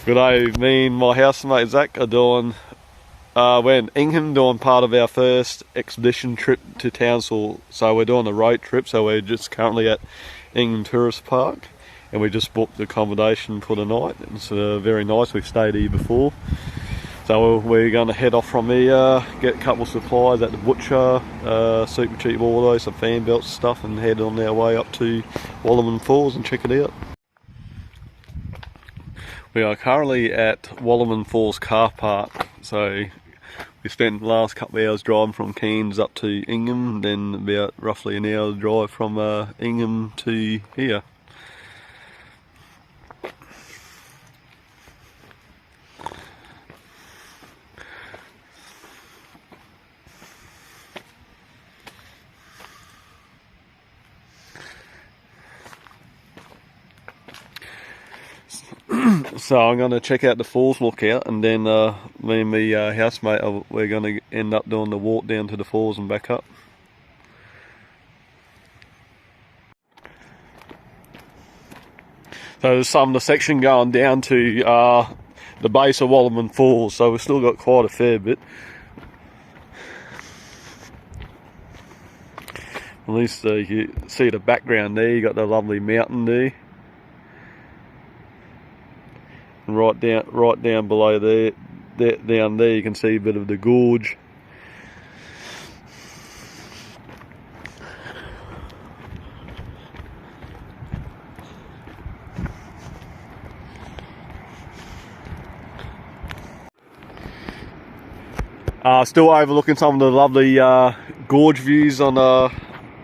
Good day, me and my housemate Zach are doing, we're in Ingham doing part of our first expedition trip to Townsville. So we're doing a road trip, so we're just currently at Ingham Tourist Park and we just booked accommodation for the night. It's very nice, we've stayed here before. So we're going to head off from here, get a couple of supplies at the butcher, super cheap auto, some fan belts and stuff, and head on our way up to Wallerman Falls and check it out. We are currently at Wallerman Falls car park, so we spent the last couple of hours driving from Cairns up to Ingham, then about roughly an hour drive from Ingham to here. So I'm going to check out the falls lookout, and then me and my housemate, we're going to end up doing the walk down to the falls and back up. So there's some of the section going down to the base of Wallerman Falls, so we've still got quite a fair bit. At least you see the background there, you got the lovely mountain there. And right down below there, down there you can see a bit of the gorge. Still overlooking some of the lovely gorge views on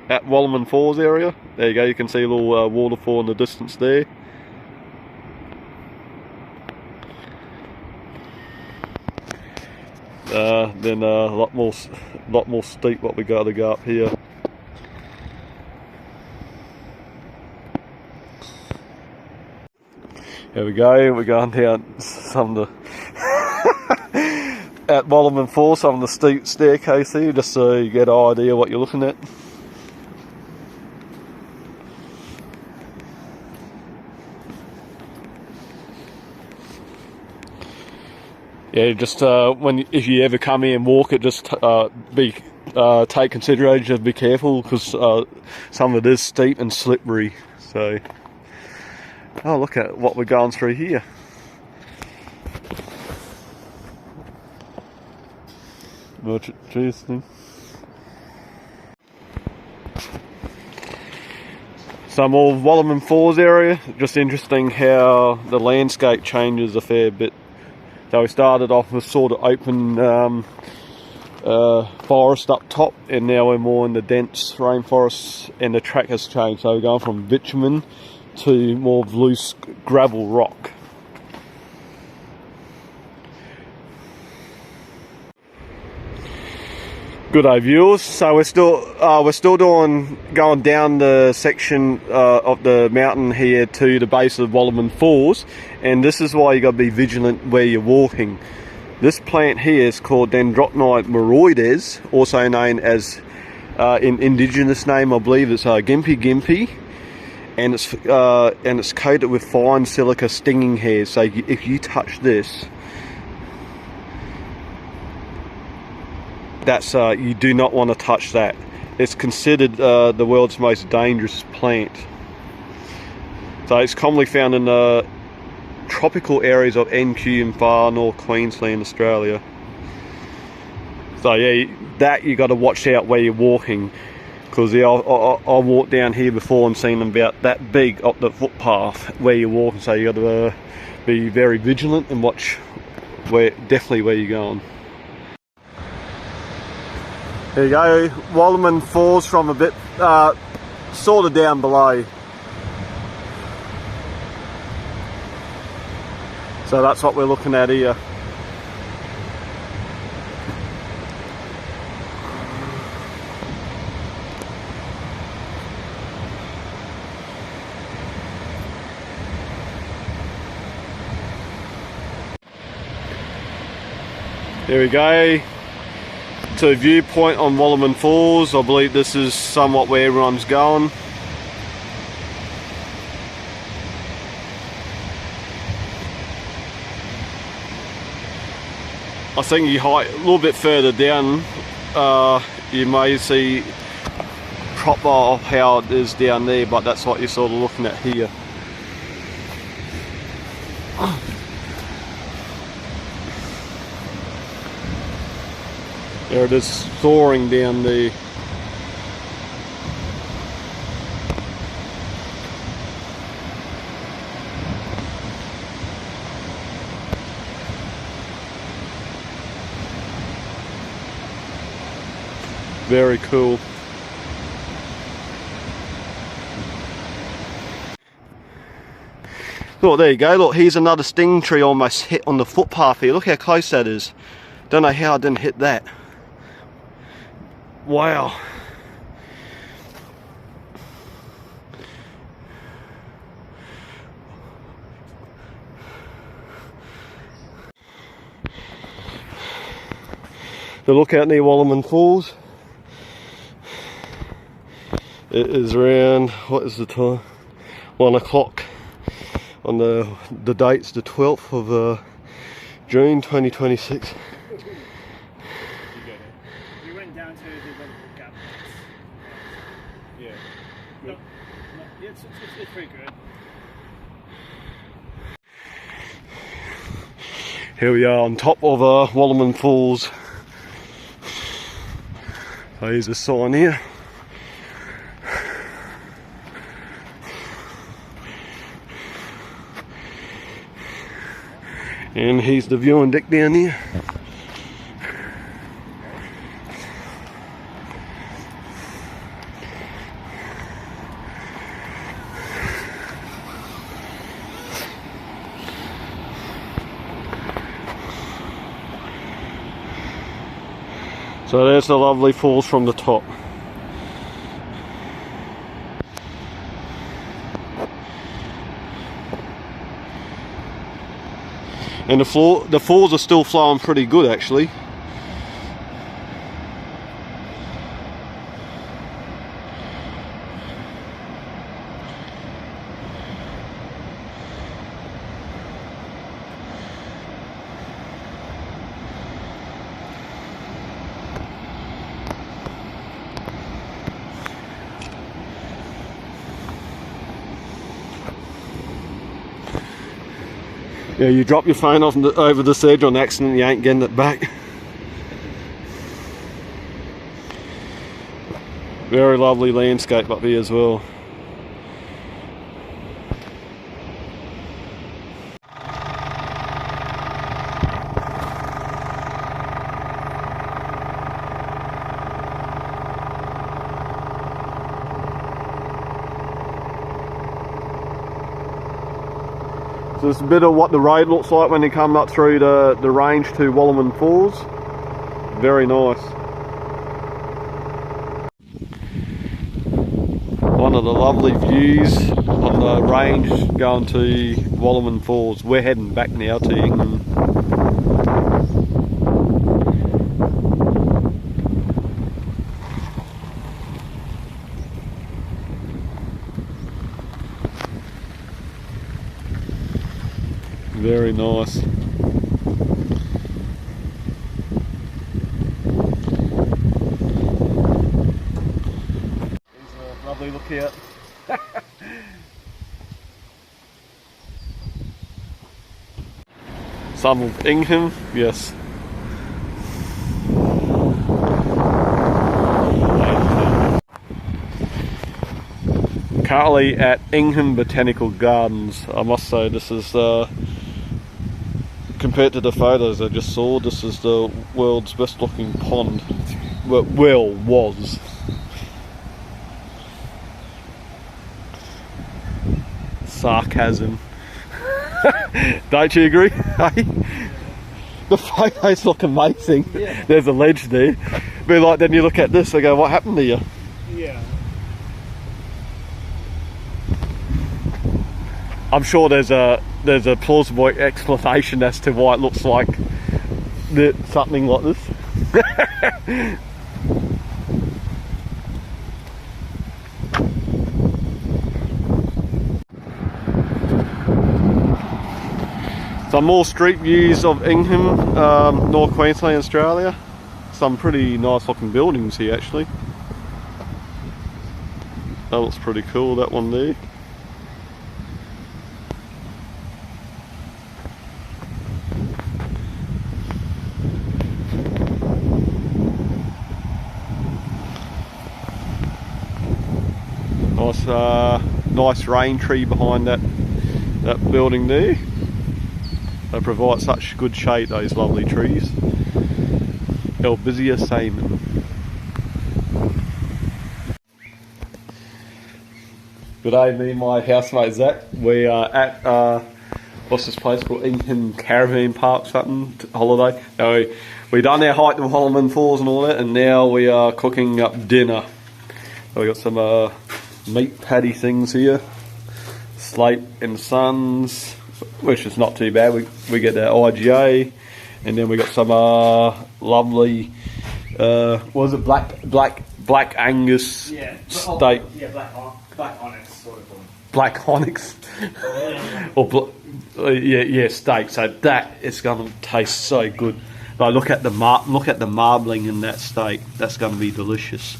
at Wallerman Falls area. There you go, you can see a little waterfall in the distance there. Then a lot more steep what we got to go up here. Here we go, we're going down some of the at Wallerman Falls, some of the steep staircase here, just so you get an idea what you're looking at. Yeah, just if you ever come here and walk it, just take consideration, be careful, because some of it is steep and slippery. So, oh, look at what we're going through here. Much interesting. Some more Wallerman Falls area. Just interesting how the landscape changes a fair bit. So we started off with sort of open forest up top, and now we're more in the dense rainforests, and the track has changed. So we're going from bitumen to more loose gravel rock. Good day, viewers. So we're still going down the section of the mountain here to the base of Wallerman Falls, and this is why you got to be vigilant where you're walking. This plant here is called Dendrocnide moroides, also known as in indigenous name I believe it's gimpy gimpy, and it's coated with fine silica stinging hairs. So if you touch this, that's you do not want to touch that. It's considered the world's most dangerous plant. So it's commonly found in tropical areas of NQ and far north Queensland, Australia. So yeah, that you got to watch out where you're walking, because yeah, I walked down here before and seen them about that big up the footpath where you're walking. So you got to be very vigilant and watch definitely where you're going. There you go, Wallerman Falls from a bit, sort of down below. So that's what we're looking at here. There we go. To a viewpoint on Wallerman Falls. I believe this is somewhat where everyone's going. I think you hike a little bit further down, you may see proper how it is down there, but that's what you're sort of looking at here. There it is, soaring down there. Very cool. Look, there you go. Look, here's another sting tree almost hit on the footpath here. Look how close that is. Don't know how I didn't hit that. Wow. The lookout near Wallerman Falls. It is around, what is the time? 1 o'clock on the date's the 12th of June 2026. We went down to the little gap. Yeah. No, it's pretty good. Here we are on top of Wallerman Falls. So here's a sign here. And here's the viewing deck down here. So there's the lovely falls from the top. And the falls are still flowing pretty good actually. Yeah, you drop your phone off over the edge on accident, you ain't getting it back. Very lovely landscape up here as well. So it's a bit of what the road looks like when you come up through the range to Wallerman Falls. Very nice. One of the lovely views on the range going to Wallerman Falls. We're heading back now to Ingham. Very nice. There's a lovely lookout. Some of Ingham, yes. Currently at Ingham Botanical Gardens. I must say this is compared to the photos I just saw, this is the world's best looking pond. Well, was. Sarcasm. Don't you agree? The photos look amazing. Yeah. There's a ledge there. But like then you look at this, I go, what happened to you? Yeah. I'm sure there's a plausible explanation as to why it looks like something like this. Some more street views of Ingham, North Queensland, Australia. Some pretty nice looking buildings here actually. That looks pretty cool, that one there. Nice rain tree behind that building there. They provide such good shade, those lovely trees. Albizia Salmon. Good day, me and my housemate Zach. We are at what's this place called? Ingham Caravan Park something holiday. Now we done our hike to Holloman Falls and all that, and now we are cooking up dinner. So we got some meat patty things here, Slate and Sons, which is not too bad. We get the IGA, and then we got some lovely what was it, black Angus steak. Yeah, black onyx sort of one. Black onyx, or yeah, steak. So that is going to taste so good. Like look at the marbling in that steak. That's going to be delicious.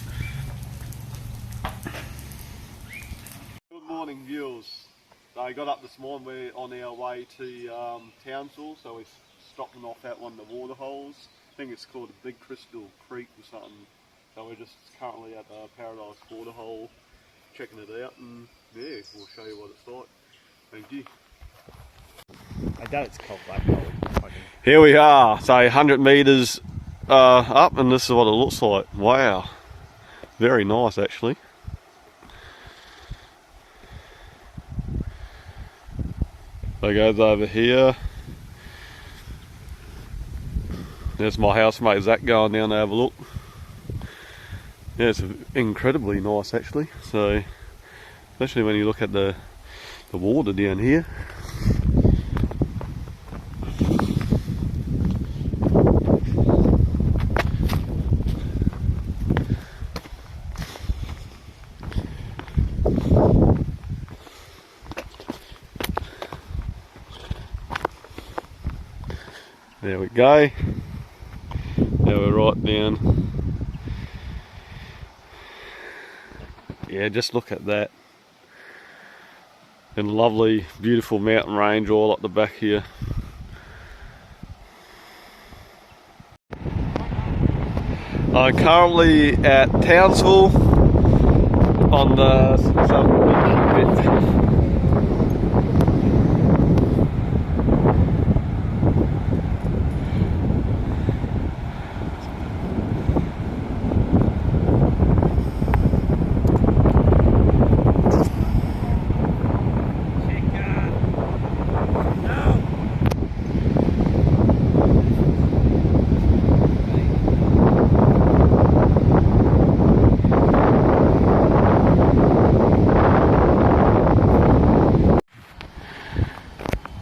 Good morning, viewers. So I got up this morning. We're on our way to Townsville, so we're stopping off at one of the water holes. I think it's called a Big Crystal Creek or something. So we're just currently at the Paradise water hole, checking it out, and yeah, we'll show you what it's like. Thank you. I doubt it's called black gold. Here we are, so 100 metres up, and this is what it looks like. Wow, very nice actually. So it goes over here. There's my housemate Zach going down to have a look. Yeah, it's incredibly nice actually. So, especially when you look at the water down here. There we go. Now we're right down. Yeah, just look at that. And lovely, beautiful mountain range all up the back here. I'm currently at Townsville on the some bit.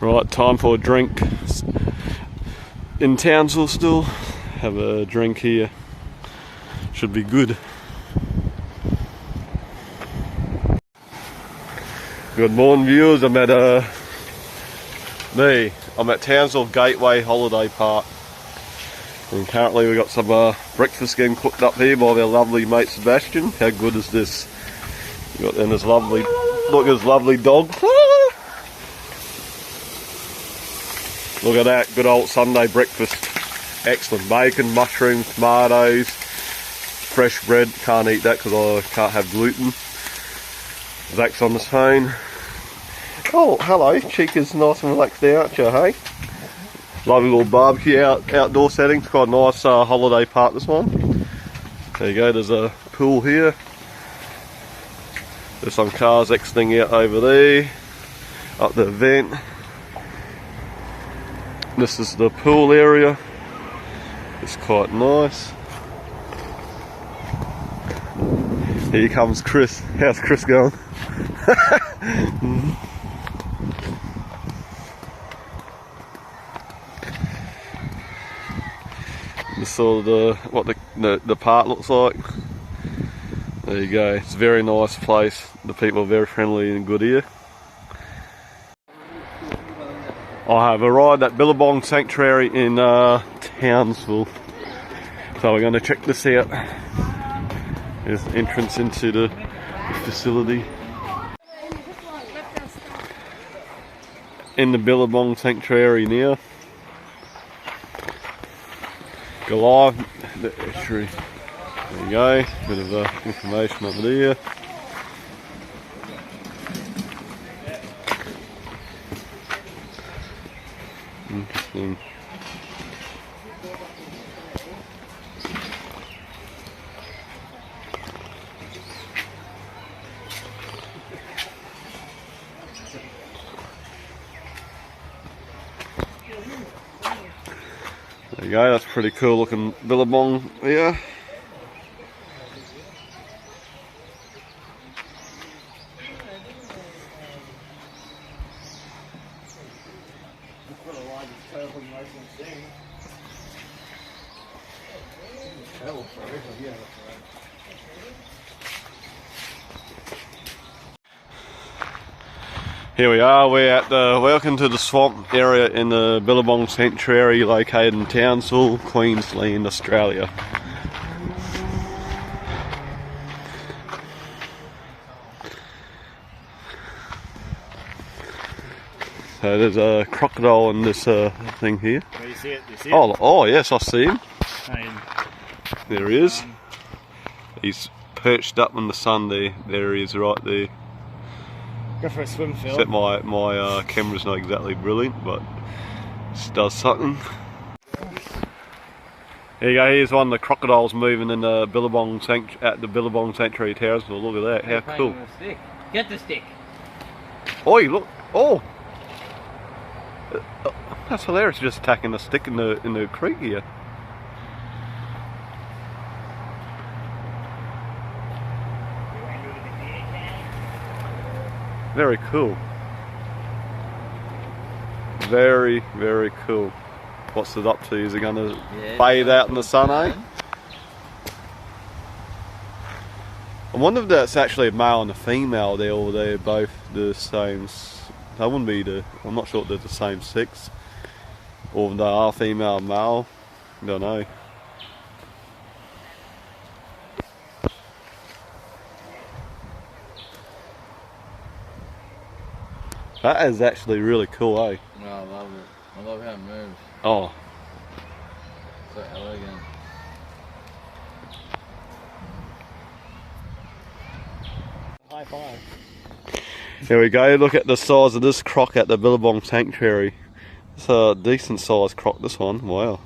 Right, time for a drink in Townsville still. Have a drink here. Should be good. Good morning viewers, I'm at Townsville Gateway Holiday Park. And currently we've got some breakfast getting cooked up here by our lovely mate Sebastian. How good is this? And this lovely, look at this lovely dog. Look at that, good old Sunday breakfast. Excellent. Bacon, mushrooms, tomatoes, fresh bread. Can't eat that because I can't have gluten. Zach's on his phone. Oh, hello. Chica's nice and relaxed there, aren't you, hey? Lovely little barbecue outdoor setting. It's quite a nice holiday park, this one. There you go, there's a pool here. There's some cars exiting out over there. Up the vent. This is the pool area. It's quite nice. Here comes Chris. How's Chris going? This is sort of what the park looks like. There you go. It's a very nice place. The people are very friendly and good here. I have arrived at Billabong Sanctuary in Townsville. So we're going to check this out. There's the entrance into the facility. In the Billabong Sanctuary now. Go live. There you go. Bit of information over there. Interesting. There you go, that's pretty cool looking Billabong there. Here we are, we're at the Welcome to the Swamp area in the Billabong Sanctuary located in Townsville, Queensland, Australia. So there's a crocodile in this thing here. Where you see it? You see it? Oh yes, I see him. And There he is. He's perched up in the sun there. There he is right there. go for a swim, Phil. Except my camera's not exactly brilliant, but it does something. There you go, here's one of the crocodiles moving in the Billabong at the Billabong Sanctuary Townsville. Look at that, how cool. Get the stick. Oi, look! Oh! That's hilarious, just attacking a stick in the creek here. Very cool. Very, very cool. What's it up to? Is it going to bathe out in the sun, eh? I wonder if that's actually a male and a female there, or they're both the same. They wouldn't be I'm not sure if they're the same sex. Or if they are female and male. I don't know. That is actually really cool, eh? No, I love it. I love how it moves. Oh. So elegant. High five. There we go, look at the size of this croc at the Billabong Sanctuary. It's a decent sized croc, this one, wow.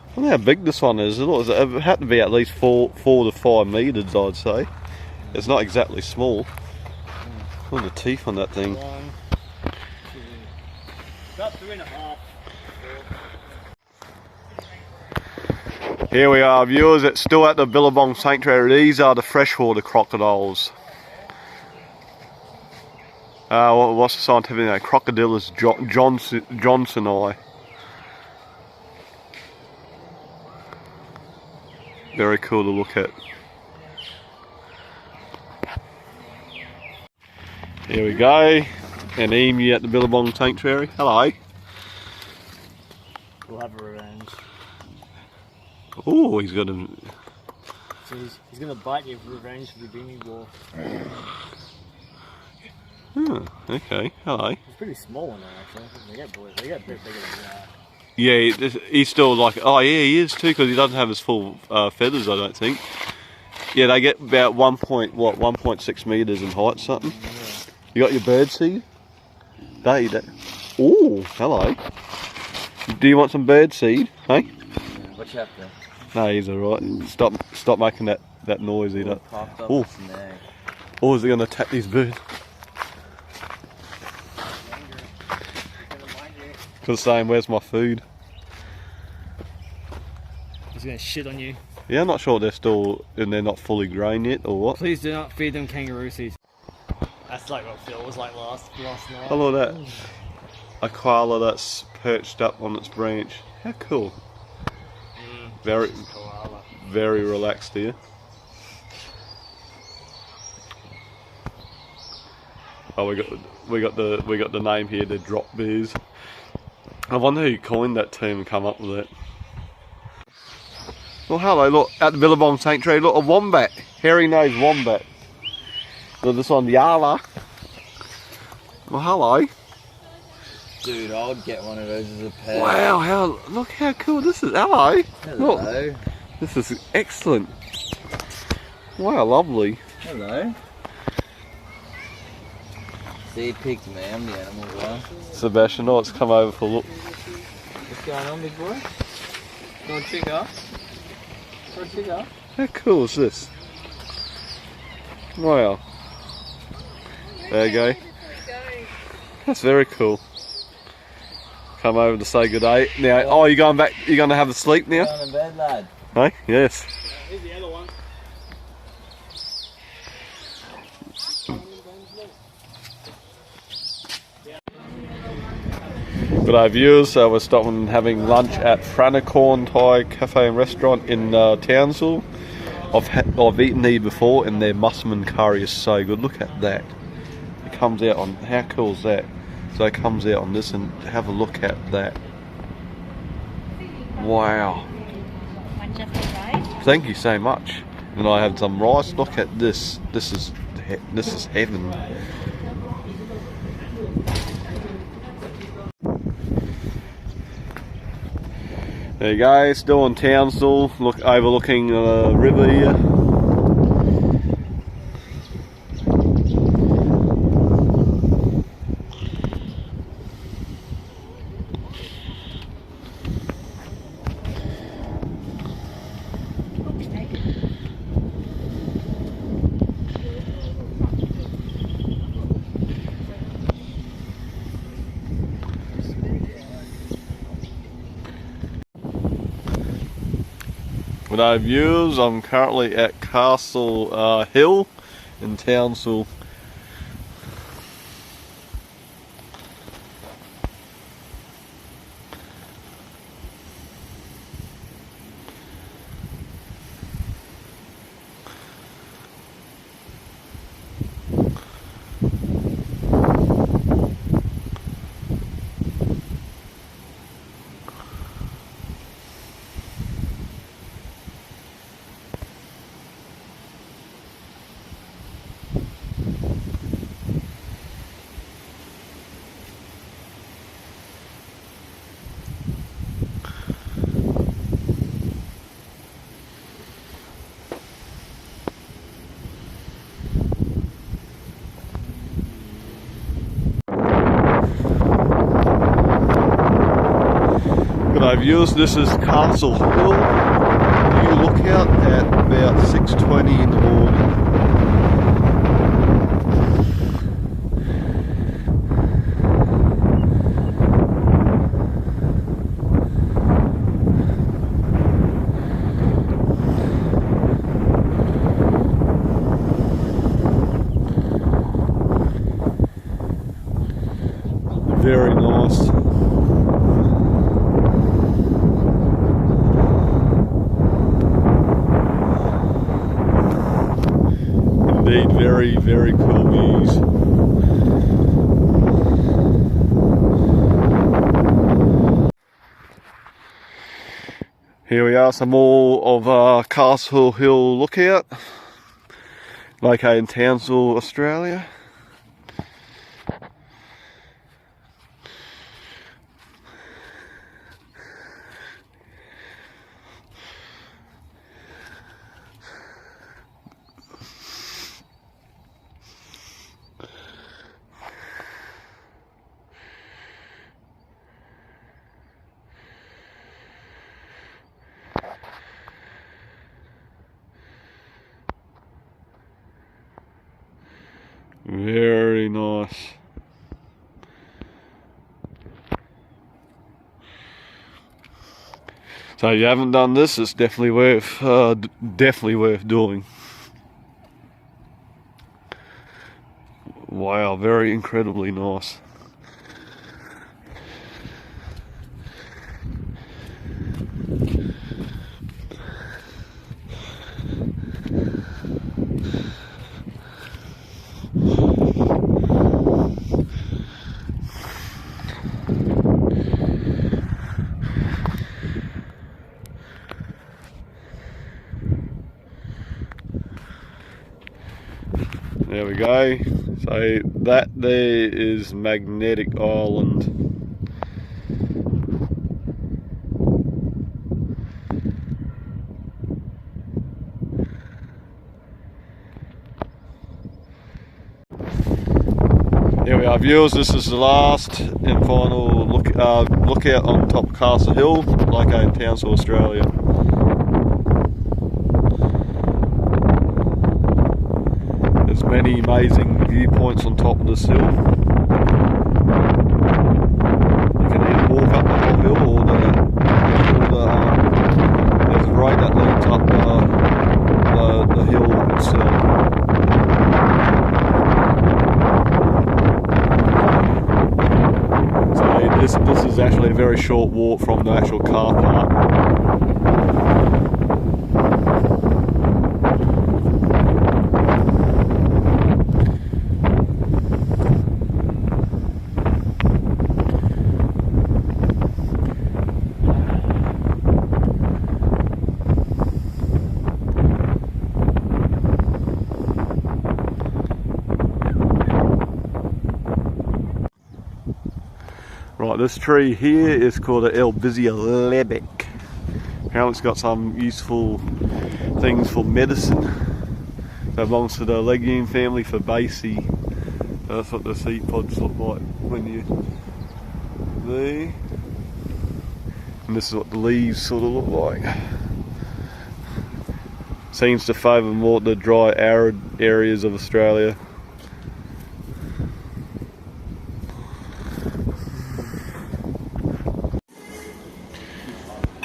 I wonder how big this one is. It had to be at least 4 to 5 metres, I'd say. It's not exactly small. Look at the teeth on that thing. 1, 2, about 3.5. Here we are, viewers. It's still at the Billabong Sanctuary. These are the freshwater crocodiles. What's the scientific name? Crocodilus johnsoni. Very cool to look at. Here we go. An emu at the Billabong Sanctuary. Hello. We'll have a revenge. Oh, he's got a... So he's gonna bite you for revenge for the beanie wolf. Oh, okay. Hello. He's pretty small one though, actually. They get a bit bigger than that. Yeah, he's still like... Oh, yeah, he is too, because he doesn't have his full feathers, I don't think. Yeah, they get about 1.6 metres in height, something. Yeah. You got your bird seed? Oh, hello. Do you want some bird seed? Hey? Yeah, watch out there. No, he's alright. Stop making that noise. Oh, is he going to attack these birds? Because saying, where's my food? He's gonna shit on you. Yeah, I'm not sure they're not fully grown yet, or what. Please do not feed them kangaroo seeds. That's like what Phil was like last night. Oh, look at that. A koala that's perched up on its branch. How cool. Very. Koala. very relaxed here. Oh, we got the name here, the drop bears. I wonder who coined that term and come up with it. Well, hello, look, at the Billabong Sanctuary, look, a wombat. Hairy-nosed wombat. Look, this one, Yala. Well, hello. Dude, I would get one of those as a pet. Wow, look how cool this is. Hello. Hello. Look, this is excellent. Wow, lovely. Hello. See, he picked me. I'm the animal guy. Sebastian, oh, it's come over for a look. What's going on, big boy? You want a cigar? Want a cigar? How cool is this? Wow. There you go. That's very cool. Come over to say good day. Now, oh, you're going back, you're going to have a sleep now? Going to bed, lad. Hey, yes. Here's the other one. Good day, viewers. We're stopping and having lunch at Franacorn Thai Cafe and Restaurant in Townsville. I've eaten here before, and their mussman curry is so good. Look at that. It comes out on, how cool is that? So it comes out on this, and have a look at that. Wow. Thank you so much. And I have some rice. Look at this. This is heaven. There you go, still in Townsville, overlooking the river here. G'day viewers, I'm currently at Castle Hill in Townsville. G'day viewers, this is Castle Hill. You look out at about 6:20 in the morning. Very nice. Indeed, very, very cool views. Here we are, some more of Castle Hill Lookout, located in Townsville, Australia. Very nice. So if you haven't done this, it's definitely worth doing. Wow, very incredibly nice. There we go. So that there is Magnetic Island. There we are, viewers. This is the last and final lookout on top of Castle Hill, located in Townsville, Australia. There's many amazing viewpoints on top of this hill. You can either walk up the top hill or there's a road that leads up the hill itself. This is actually a very short walk from the actual car park. Right, this tree here is called an Albizia lebec. Apparently it's got some useful things for medicine. It belongs to the legume family Fabaceae. That's what the seed pods look like when you there. And this is what the leaves sort of look like. Seems to favour more the dry, arid areas of Australia.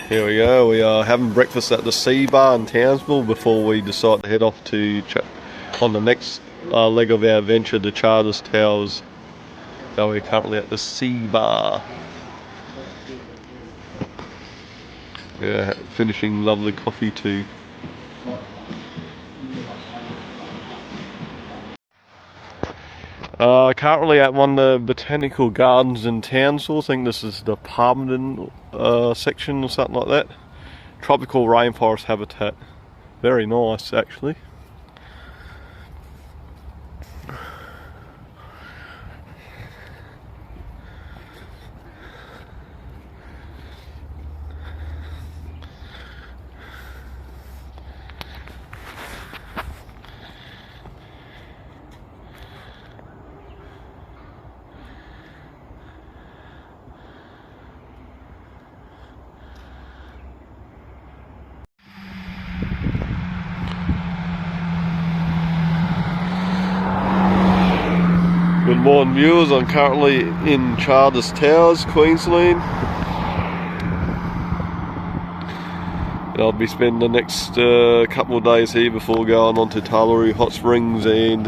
Here we go, we are having breakfast at the Sea Bar in Townsville before we decide to head off to on the next leg of our adventure to Charters Towers. So we're currently at the Sea Bar. Yeah, finishing lovely coffee too. Currently at one of the botanical gardens in Townsville. I think this is the Palmerton section or something like that. Tropical rainforest habitat. Very nice actually. Good morning viewers, I'm currently in Charters Towers, Queensland. I'll be spending the next couple of days here before going on to Talaroo Hot Springs and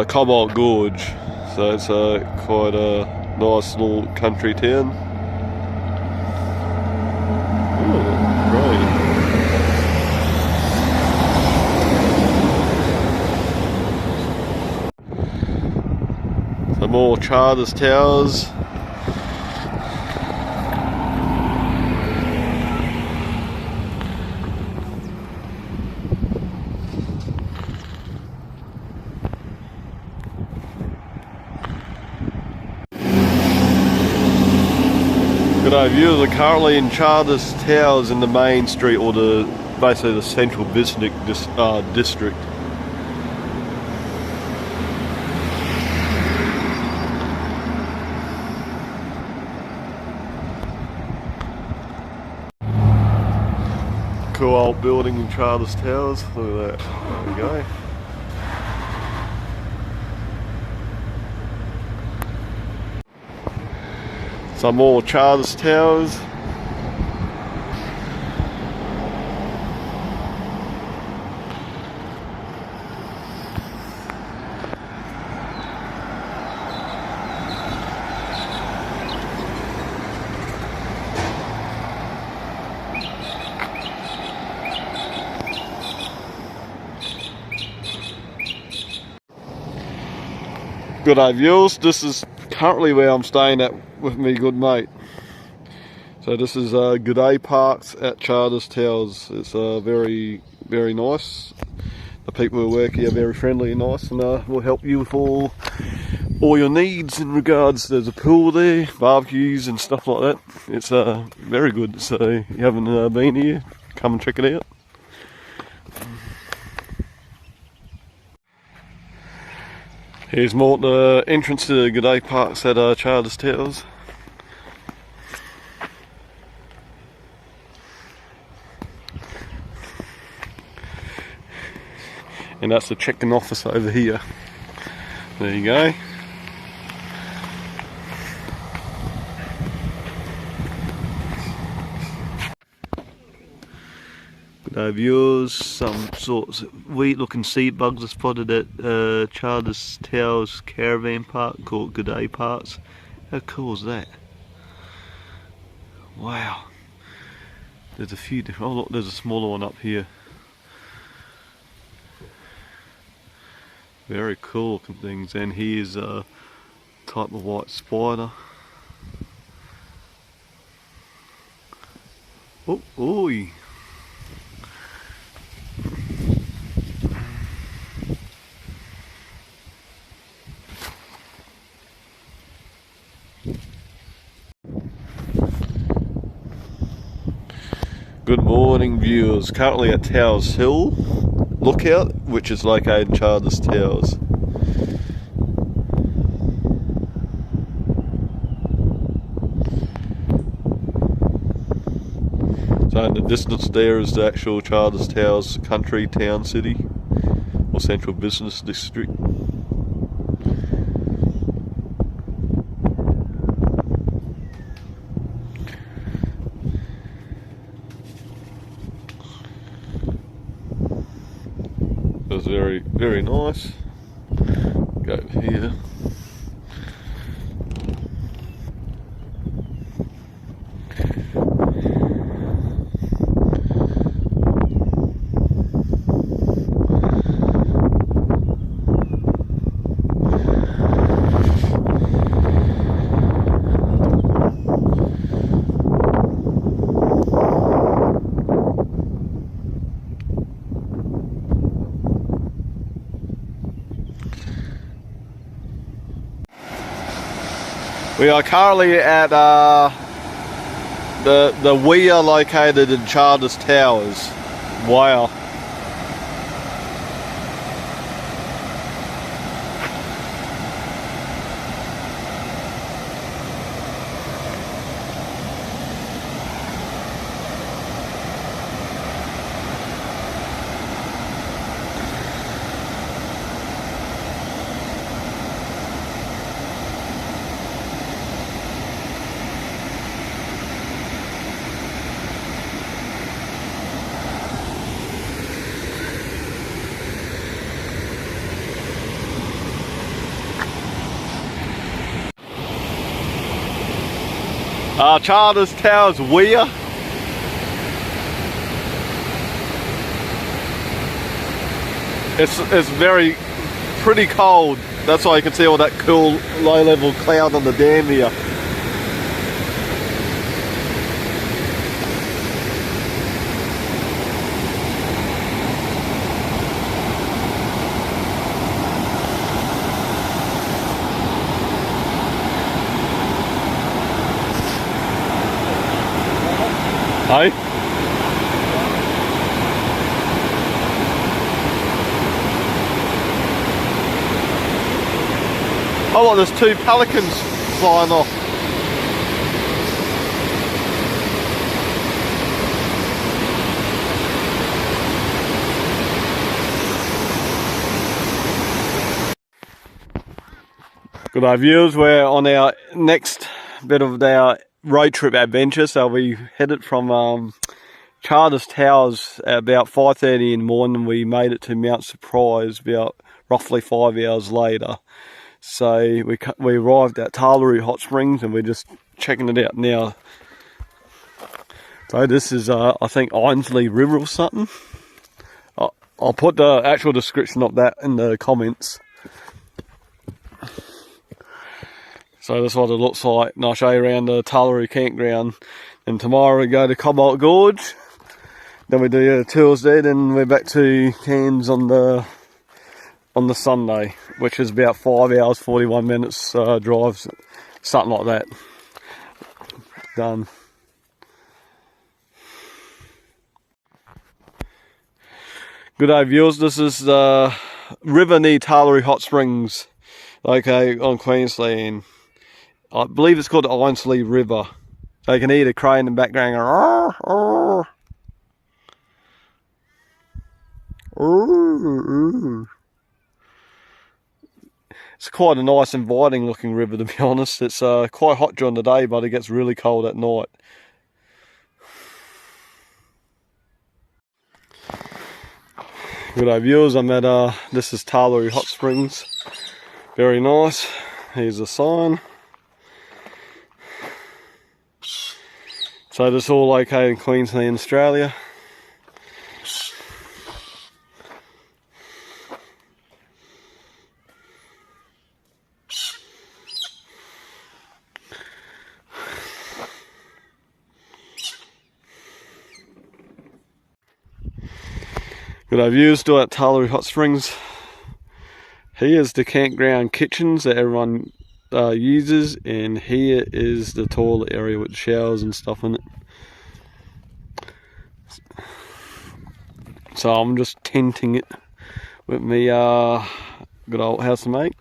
Cobbold Gorge. So it's quite a nice little country town. Ooh, great. Some more Charters Towers. G'day viewers, we're currently in Charters Towers in the main street, or basically the central business district. Cool old building in Charters Towers, look at that, there we go. Some more Charters Towers. Good day viewers, this is currently where I'm staying at with me good mate. So this is Good Day Parks at Charters Towers. It's very, very nice. The people who work here are very friendly and nice, and will help you with all your needs in regards. There's a pool there, barbecues and stuff like that. It's very good. So if you haven't been here, come and check it out. Here's more the entrance to the G'day Parks at Charters Towers. And that's the check-in office over here. There you go. G'day viewers, some sorts of weird looking sea bugs are spotted at Charters Towers Caravan Park called G'day Parks. How cool is that? Wow. There's a few different, oh look, there's a smaller one up here. Very cool looking things, and here's a type of white spider. Oh, oi! Good morning viewers, currently at Towers Hill Lookout, which is located in Charters Towers. So in the distance there is the actual Charters Towers country town city, or central business district. It was very, very nice. Go over here. We are currently at the weir located in Charters Towers. Wow. Charters Towers weir. It's very pretty cold. That's why you can see all that cool low level cloud on the dam here. Hey? Oh look, there's two pelicans flying off. Good day viewers, we're on our next bit of our road trip adventure. So we headed from Charters Towers at about 5:30 in the morning. We made it to Mount Surprise about roughly 5 hours later. So we arrived at Talaroo Hot Springs and we're just checking it out now. So this is I think Ainsley River or something. I'll put the actual description of that in the comments. So this is what it looks like, and I'll show you around the Talaroo campground. And tomorrow we go to Cobbold Gorge. Then we do tours there, then we're back to Cairns on the Sunday, which is about 5 hours 41 minutes drive, something like that. Done. Good day viewers, this is the river near Talaroo Hot Springs, okay, on Queensland. I believe it's called the Ainsley River. So you can hear the crane in the background going, "Arr, arr." It's quite a nice inviting looking river, to be honest. It's quite hot during the day, but it gets really cold at night. Good day viewers, I'm at this is Talaroo Hot Springs. Very nice. Here's a sign. So this is all located in Queensland, Australia. Good day viewers, still at Talaroo Hot Springs. Here's the campground kitchens that everyone uses, and here is the toilet area with showers and stuff in it. So I'm just tenting it with me good old housemate.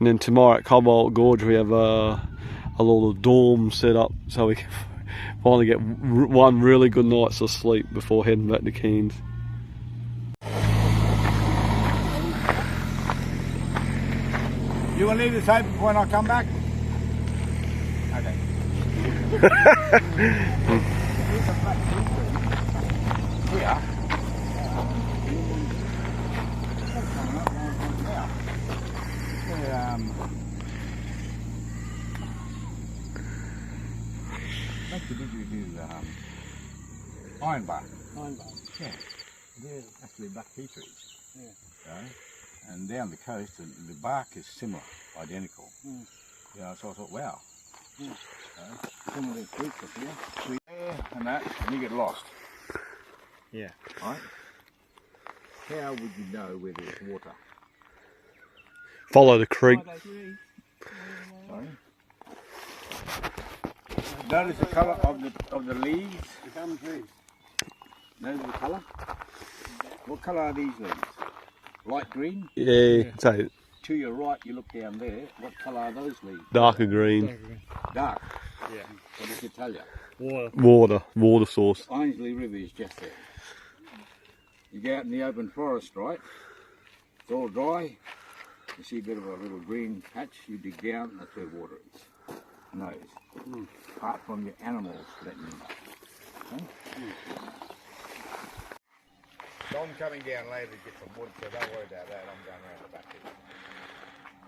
And then tomorrow at Cobbold Gorge we have a little dorm set up so we can finally get one really good night's of sleep before heading back to Cairns. You will leave this open when I come back? Okay. We are. Make the big do iron bar. Iron bar. Yeah. They're actually black tea trees. Yeah. Right? And down the coast, the bark is similar, identical. Mm. Yeah, so I thought, wow. Mm. Some of these creeks up here, and that, and you get lost. Yeah. Right? How would you know where there's water? Follow the creek. Sorry? Notice the colour of the leaves. The gum trees. Notice the colour? What colour are these leaves? Light green? Yeah, so To your right, you look down there. What colour are those leaves? darker green. Dark. Yeah. What does it tell you? Water. Water source. Ainsley River is just there. You go out in the open forest, right? It's all dry. You see a bit of a little green patch. You dig down, that's where water is. Nose. Apart from your animals letting you know. Okay? So I'm coming down later to get some wood, so don't worry about that. I'm going around the back here.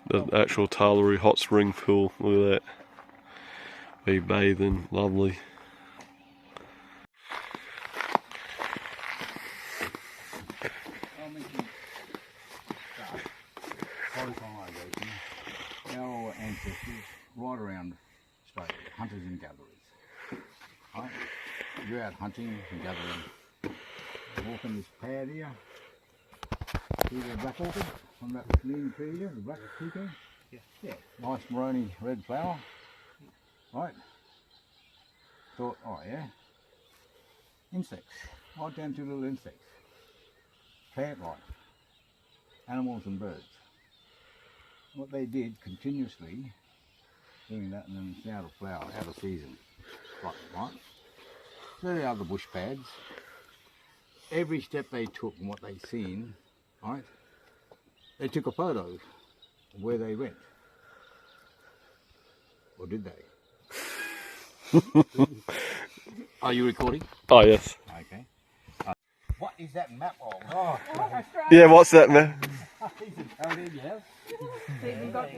The actual Talaroo hot spring pool. Look at that. Be bathing, lovely. Our ancestors, right around Australia, hunters and gatherers. Right? You're out hunting and gathering. Walking this pad here. See the black orchid on that lean tree here, the black toucan? Yeah. Yeah, nice maroni red flower. Right? Thought, oh yeah. Insects. Right down to little insects. Plant life. Animals and birds. What they did continuously, doing that, and then it's out of flower, out of season. Right? So the other bush pads. Every step they took and what they seen, right? They took a photo of where they went. Or did they? Are you recording? Oh yes. Okay. What is that map of? Oh, Yeah, what's that, man? he's a toad, yes. Even got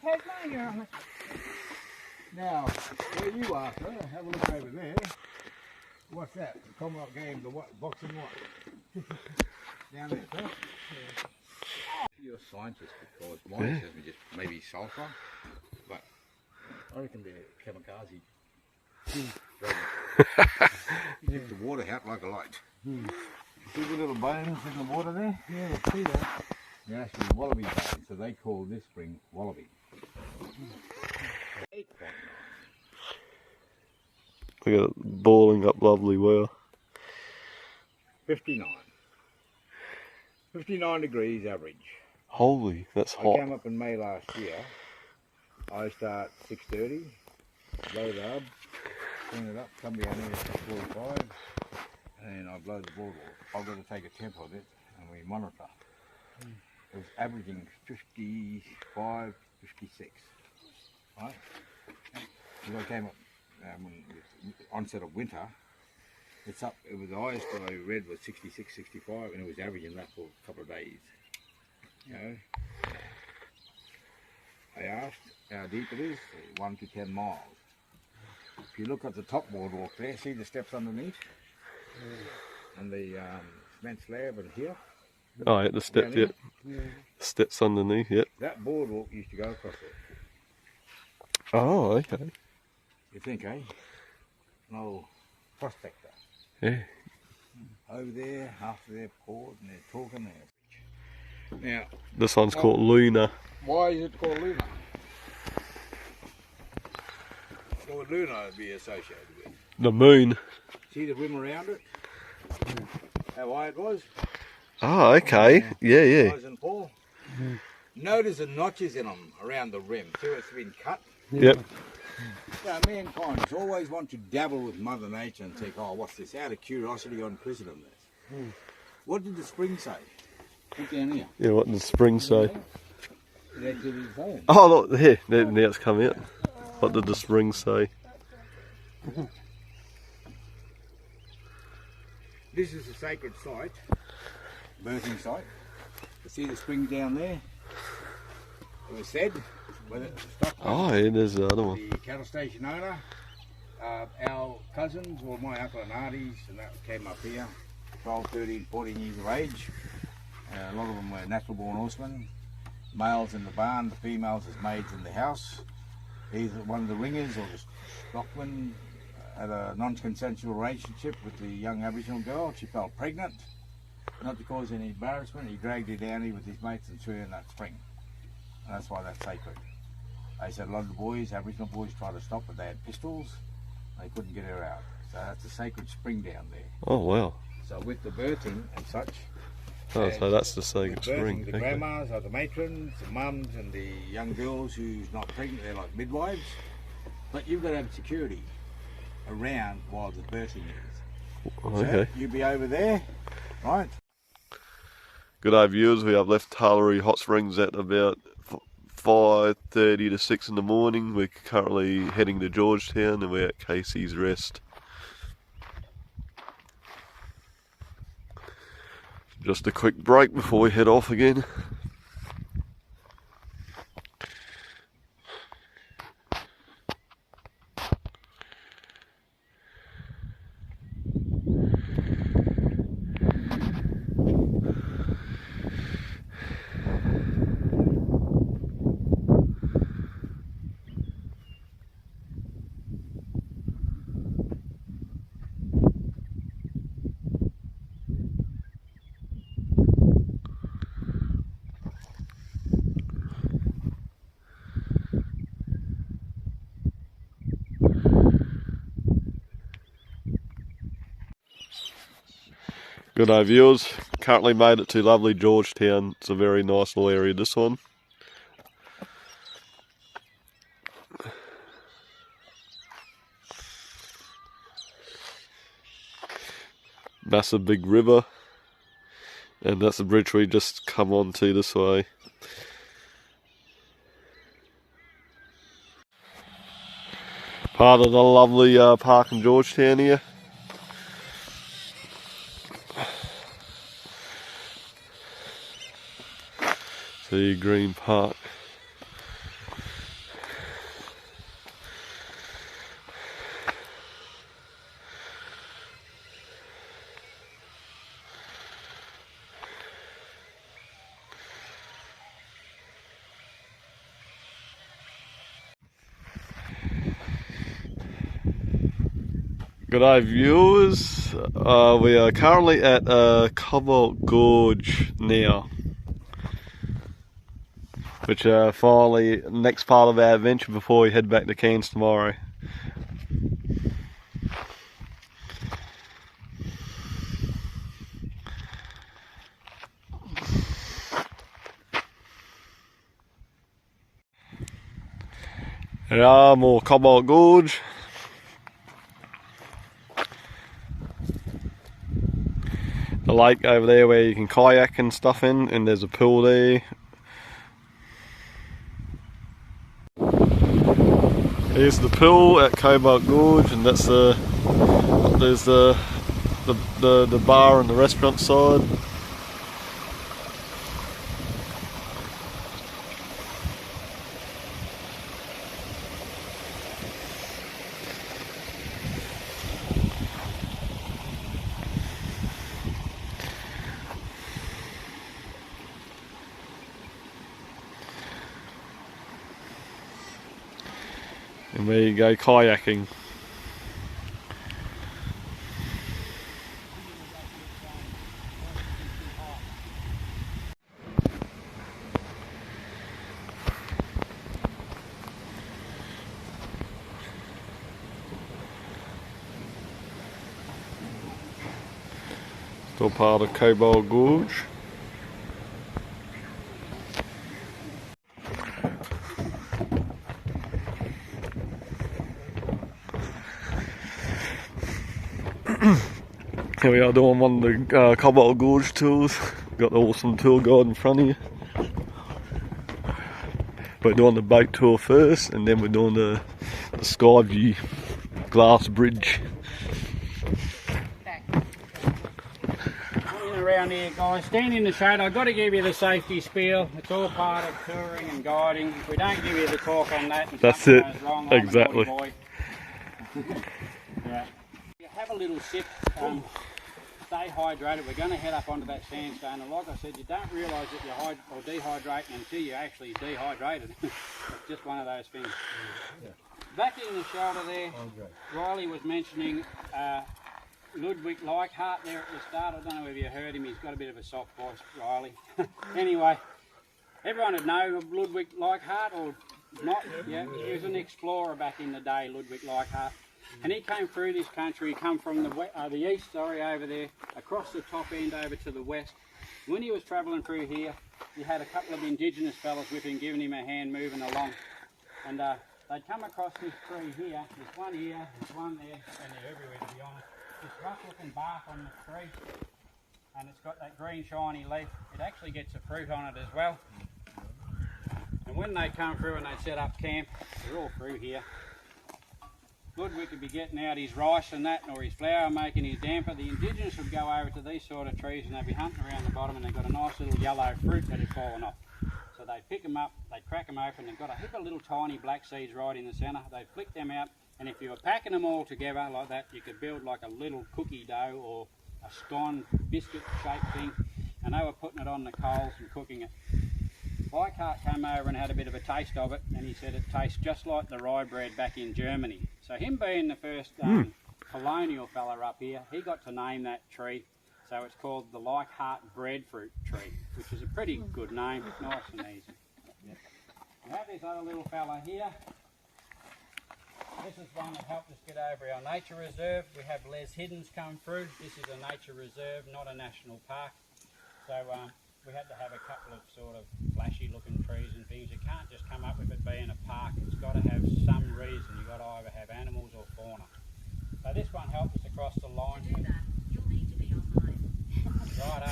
Tasmania on it. Now, where you are, sir, have a look over there. What's that? The Commonwealth game, the what? Boxing what? Down there, sir? You're a scientist because mine says just maybe sulphur, but I reckon they're kamikaze. You take the water out like a light. See the little bones in the water there? Yeah, I see that. They're actually wallaby bones, so they call this spring wallaby. 8.9. Look at it boiling up lovely well. 59. 59 degrees average. Holy, that's I hot. came up in May last year. I start 6:30, load up, clean it up, come down here at 6:45, and I blow the boardwalk. I've got to take a temp of it, and we monitor. It was averaging 55, 56, right? Because I came up with the onset of winter. It's up. It was the highest I read was 66, 65, and it was averaging that for a couple of days. You know. I asked how deep it is, 1 to 10 miles. If you look at the top boardwalk there, see the steps underneath? And the cement slab and here? Oh, yeah, the steps, Down yep. Steps underneath, yep. That boardwalk used to go across it. Oh, okay. You think, eh? No prospector. Yeah. Over there, after they're poured and they're talking there. Now, This one's called Luna. why is it called Luna? What would Luna be associated with? The moon. See the rim around it? How wide it was? Oh, okay. Yeah, yeah. Rise and fall. Notice the notches in them around the rim. See where it's been cut? Yep. Yeah, mankind has always want to dabble with Mother Nature and think, oh, what's this? Out of curiosity on Christendom this. What did the spring say? Look down here. Yeah, what did the spring say? That's what it's saying. Oh, look, here. Now it's come out. What did the spring say? This is a sacred site, birthing site. You see the spring down there? It was said, whether it was Stockman, Oh, yeah, there's the other one. the cattle station owner, our cousins, or my uncle and aunties, and that came up here, 12, 13, 14 years of age. A lot of them were natural born horsemen, males in the barn, the females as maids in the house. Either one of the ringers or the stockman had a non-consensual relationship with the young Aboriginal girl. She fell pregnant. Not to cause any embarrassment, he dragged her down here with his mates and threw her in that spring. And that's why that's sacred. They said a lot of the boys, Aboriginal boys, tried to stop, but they had pistols. They couldn't get her out. So that's a sacred spring down there. Oh, wow. So with the birthing and such, Oh, so that's the with sacred birthing, spring. the Okay. grandmas or the matrons, the mums and the young girls who's not pregnant, they're like midwives. But you've got to have security around while the birthing is. Okay. So you be over there, right? Good day, viewers. We have left Talaroo Hot Springs at about 5:30 to 6 in the morning. We're currently heading to Georgetown and we're at Casey's Rest. Just a quick break before we head off again. Good day, viewers. Currently made it to lovely Georgetown. It's a very nice little area, this one. Massive big river. And that's the bridge we just come on to this way. Part of the lovely park in Georgetown here. The Green Park. G'day viewers, we are currently at Cobbold Gorge now, which finally next part of our adventure before we head back to Cairns tomorrow. There are more Cobbold Gorge. The lake over there where you can kayak and stuff in, and there's a pool there. Here's the pool at Cobbold Gorge, and that's there's the bar and the restaurant side. And there you go, kayaking. Still part of Cobbold Gorge. Here we are doing one of the Cobbold Gorge tours. Got the awesome tour guide in front of you. We're doing the boat tour first, and then we're doing the sky view glass bridge. Around here, guys, stand in the shade. I've got to give you the safety spiel. It's all part of touring and guiding. If we don't give you the talk on that, and that's something it. Goes wrong, Exactly. I'm a naughty boy. Yeah. You have a little sip. Stay hydrated. We're going to head up onto that sandstone, and like I said, you don't realise that you're dehydrating until you're actually dehydrated. It's just one of those things. Back in the shoulder there, Riley was mentioning Ludwig Leichhardt there at the start. I don't know if you heard him. He's got a bit of a soft voice, Riley. Anyway, everyone would know of Ludwig Leichhardt or not. Yeah, he was an explorer back in the day, Ludwig Leichhardt. And he came through this country. He come from the east, over there, across the top end over to the west. When he was travelling through here, he had a couple of indigenous fellas with him, giving him a hand moving along. And they'd come across this tree here. There's one here, there's one there, and they're everywhere, to be honest. This rough-looking bark on the tree, and it's got that green shiny leaf. It actually gets a fruit on it as well. And when they come through and they set up camp, they're all through here. Ludwig could be getting out his rice and that, or his flour, making his damper. The indigenous would go over to these sort of trees and they'd be hunting around the bottom, and they've got a nice little yellow fruit that had fallen off. So they'd pick them up, they'd crack them open, they've got a heap of little tiny black seeds right in the centre. They'd flick them out, and if you were packing them all together like that, you could build like a little cookie dough or a scone biscuit shaped thing, and they were putting it on the coals and cooking it. Leichhardt came over and had a bit of a taste of it, and he said it tastes just like the rye bread back in Germany. So him being the first colonial fella up here, he got to name that tree. So it's called the Leichhardt breadfruit tree, which is a pretty good name. It's nice and easy. We have this other little fella here. This is one that helped us get over our nature reserve. We have Les Hiddens come through. This is a nature reserve, not a national park. So we had to have a couple of sort of flashy looking trees and things. You can't just come up with it being a park. It's got to have some reason. You've got to either have animals or fauna. So this one helped us across the line. To do that, you'll need to be online. Righto.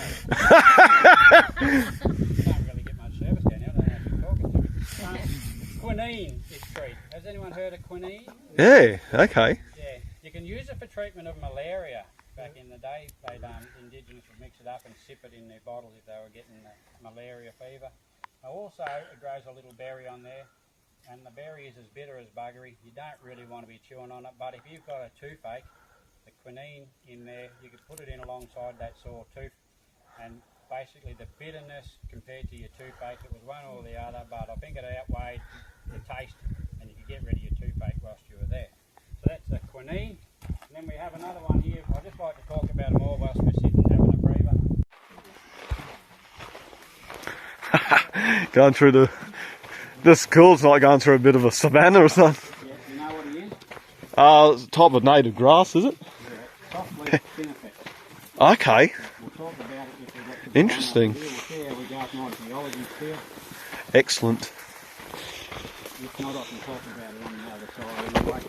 Don't really get much service down here. I don't know if you're talking to me. Quinine, this tree. Has anyone heard of quinine? Yeah, okay. Yeah, you can use it for treatment of malaria. Back in the day, indigenous would mix it up and sip it in their bottles if they were getting malaria fever. Also, it grows a little berry on there, and the berry is as bitter as buggery. You don't really want to be chewing on it, but if you've got a toothache, the quinine in there, you could put it in alongside that sore tooth, and basically the bitterness compared to your toothache, it was one or the other, but I think it outweighed the taste, and you could get rid of your toothache whilst you were there. So that's the quinine. And then we have Going through this school's like going through a bit of a savannah or something. Yeah, you know what he is? Type of native grass, is it? Yeah, soft-leaf spinifex. Okay, We'll talk about it if we get to interesting. We'll see how we go up on geology still. Excellent. If not, I can talk about it on the other side anyway.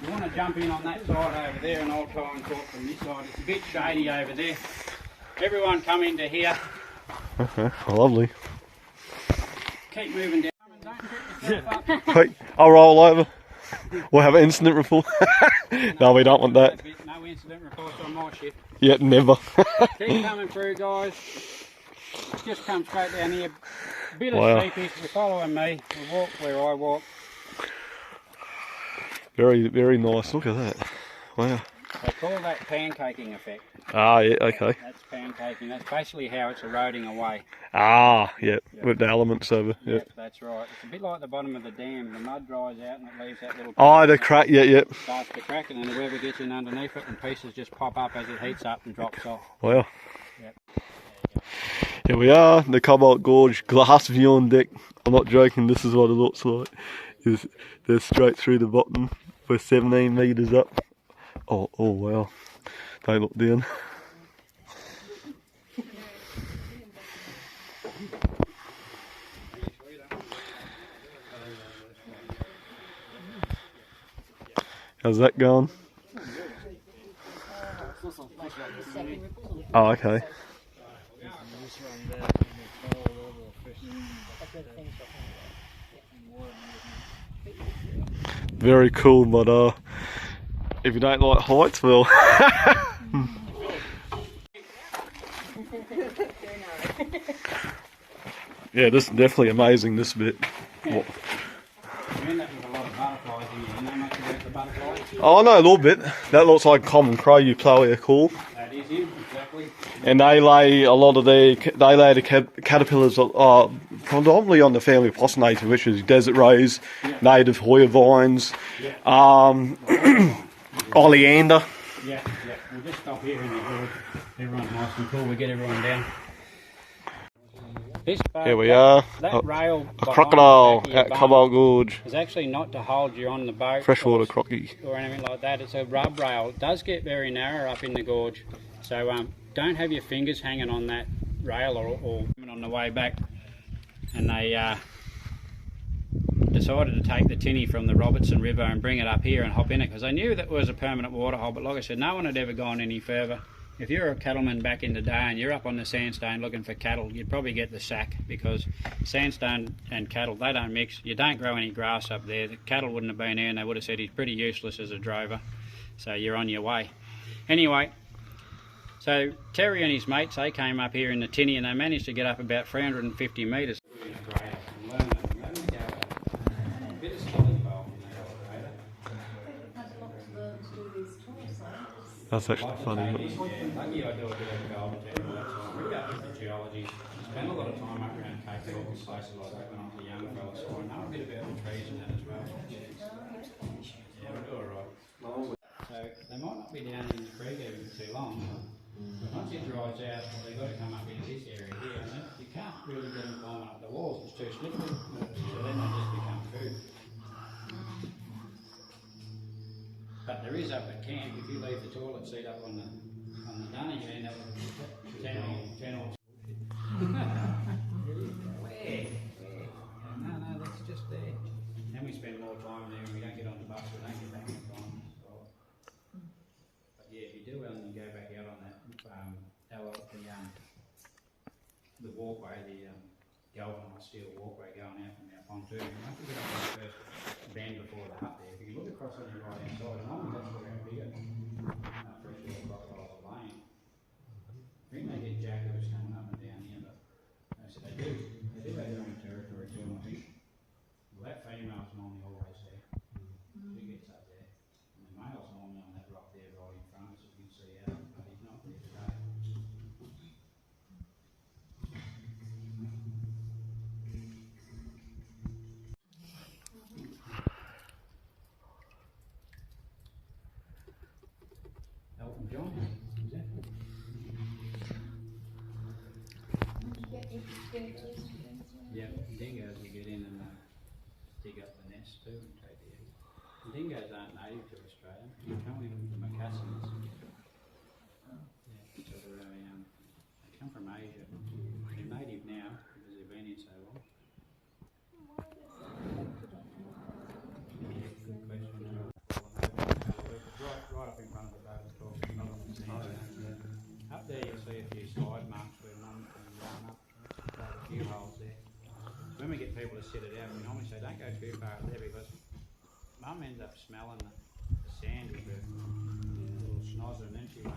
You want to jump in on that side over there and I'll try and talk from this side. It's a bit shady over there. Everyone come into here. Okay, lovely. Keep moving down. Don't trip yourself up. Wait, I'll roll over. We'll have an incident report. No, we don't want that. No incident reports on my shift. Yet never. Keep coming through, guys. Just come straight down here. Bit of Wow. steepish. You're following me. We walk where I walk. Very, very nice. Look at that. Wow. They call that pancaking effect. Ah, yeah, okay. That's pancaking. That's basically how it's eroding away. Ah, yeah, with the elements over. Yeah. Yep, that's right. It's a bit like the bottom of the dam. The mud dries out and it leaves that little... Oh, the crack. Yeah, yeah. Starts to crack and then whoever gets in underneath it and pieces just pop up as it heats up and drops off. Wow. Yep. Here we are, the Cobbold Gorge glass view on deck. I'm not joking, this is what it looks like. They're straight through the bottom. We're 17 metres up. Oh wow. Don't look down. How's that going? Oh, okay. Very cool, but if you don't like heights, well. Yeah, this is definitely amazing, this bit. What? You end up with a lot of butterflies in here. You know much about the butterflies? Oh, I know a little bit. That looks like common crow, Euclea call. That is him, exactly. And they lay a lot of the caterpillars predominantly on the family Postinator, which is desert rose, native Hoya vines, oleander. Yeah. We'll just stop here in the gorge. Everyone's nice and cool. We get everyone down. This boat, Here we are. That rail A crocodile behind the back at of your Cobbold boat Gorge. is actually not to hold you on the boat. Freshwater crocky. Or anything like that. It's a rub rail. It does get very narrow up in the gorge. So don't have your fingers hanging on that rail or on the way back. And they decided to take the tinny from the Robertson River and bring it up here and hop in it because they knew that was a permanent waterhole. But like I said, no one had ever gone any further. If you're a cattleman back in the day and you're up on the sandstone looking for cattle, you'd probably get the sack because sandstone and cattle, they don't mix. You don't grow any grass up there. The cattle wouldn't have been here and they would have said he's pretty useless as a drover. So you're on your way. Anyway, so Terry and his mates, they came up here in the tinny and they managed to get up about 350 metres. That's actually funny. Lucky I do a bit of gold and all that time. Read up with the geology. Spend a lot of time up around Cape York and places like that when I was a young fella, so I know a bit about the trees and that as well. Yeah, we do alright. So they might not be down in the creek area for too long, but once it dries out, they've got to come up into this area here, and you can't really get them climbing up the walls, it's too slippery, so then they just become food. But there is up at camp, if you leave the toilet seat up on the dunny, you end up with 10 or Where? No, that's just there. And we spend more time there and we don't get on the bus, we don't get back on time. But yeah, if you do and you go back out on that, the walkway, the galvanised steel walkway going out from our pontoon, you have to get up on the first bend before the hut there. If you look across on your right hand side, and only that's where our bigger freshwater crocodiles are laying. I think they get jackals coming up and down here, but they do have their own territory too, I think. Well, that female's normally always there. She gets up there. And the male's normally on that rock there right in front, so you can see out, but he's not there today. Elton John. cats too and take the eggs. And dingoes aren't native to Australia. You come in with the moccasins. Yeah, so they come from Asia. They're native now because they've been here so long. Yeah, good question. Right up in front of the boat, not on the sand. Up there you'll see a few slide marks where mum can run up. A few holes there. When we get people to sit it out, we normally say don't go too far up there because mum ends up smelling the sand with her little snozzer and then she won't